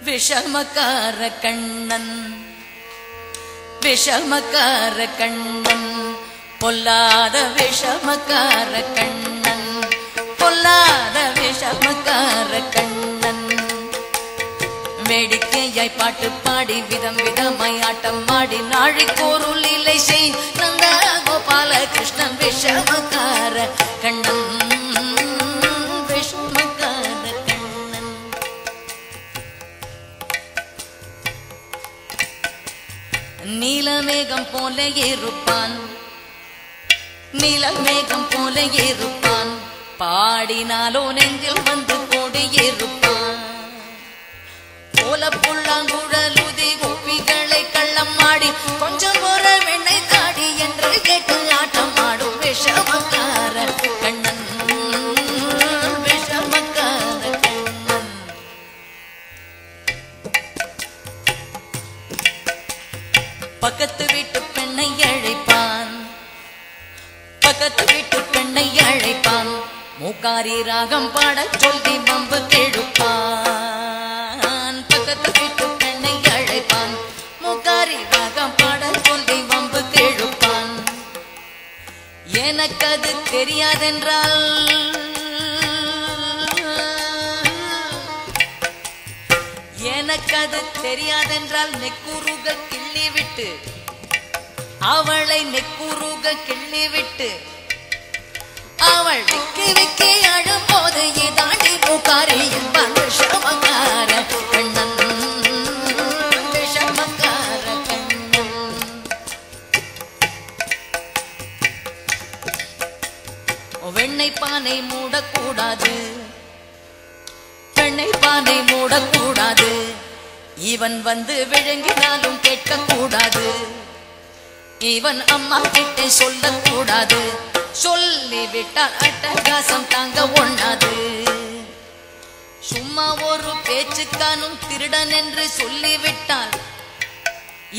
விஷமக்கார கண்ணன் விஷமக்கார கண்ணன் பொல்லாத விஷமக்கார கண்ணன் பொல்லாத விஷமக்கார கண்ணன் வேடிக்கையாய் பாட்டு பாடி விதம் விதமாய் ஆட்டம் ஆடி நாழிக்கோரு லீலை செய் நந்த கோபால கிருஷ்ணன் விஷமக்கார கண்ணன் விஷமக்கார கண்ணன் நீலமேகம் போல இருப்பான் நீலமேகம் போல இருப்பான் பாடினாலோ நெஞ்சில் வந்து கோடி இருப்பான் போல புல்லாங்குழலுதி கோபிகளை கள்ளம் ஆடி கொஞ்சம் ஒரு வெண்ணை தாடி என்று கேட்டு ஆட்டம் ஆடும் விஷமக்கார கண்ணன் விஷமக்கார கண்ணன் பக்கத்து வீட்டு பெண்ணை அழைப்பான் பக்கத்து வீட்டு பெண்ணை அழைப்பான் மூக்காரி ராகம் பாட சொல்லி வம்பு கெடுப்பான் பக்கத்து வீட்டு பெண்ணை அழைப்பான் மூக்காரி ராகம் பாட சொல்லி வம்பு கெடுப்பான் எனக்கு அது தெரியாதென்றால் எனக்கு அது தெரியாதென்றால் நெக்குருக கிள்ளி விட்டு அவளை நெக்குருக கிள்ளி விட்டு அவள் விக்கி விக்கி அழும் போது இதாண்டி மூக்காரி என்பான் விஷமக்கார கண்ணன் விஷமக்கார கண்ணன் வெண்ணெய் பானை மூடக்கூடாது வெண்ணெய் பானை மூடக்கூடாது இவன் வந்து விழுங்கினாலும் கேட்கக்கூடாது இவன் அம்மா கிட்டே சொல்லக்கூடாது சொல்லிவிட்டால் அட்டகாசம் தாங்க ஒண்ணாது சும்மா ஒரு பேச்சுக்கானும் திருடன் என்று சொல்லிவிட்டால்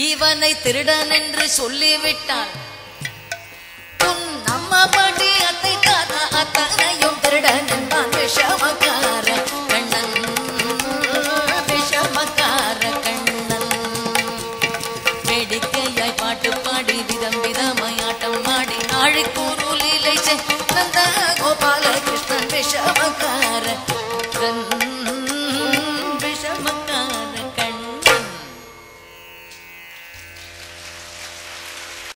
இவனை திருடன் என்று சொல்லிவிட்டால் உன் அம்மா பாட்டி அத்தை தாத்தா அத்தனையும் திருடன் என்பான் விஷமக்கார கண்ணன் விஷமக்கார கண்ணன் வேடிக்கையாய் பாட்டு பாடி விதம் விதமாய் ஆட்டம் ஆடி நாழிக்கூறு லீலை செய் நந்த கோபால கிருஷ்ணன் விஷமக்கார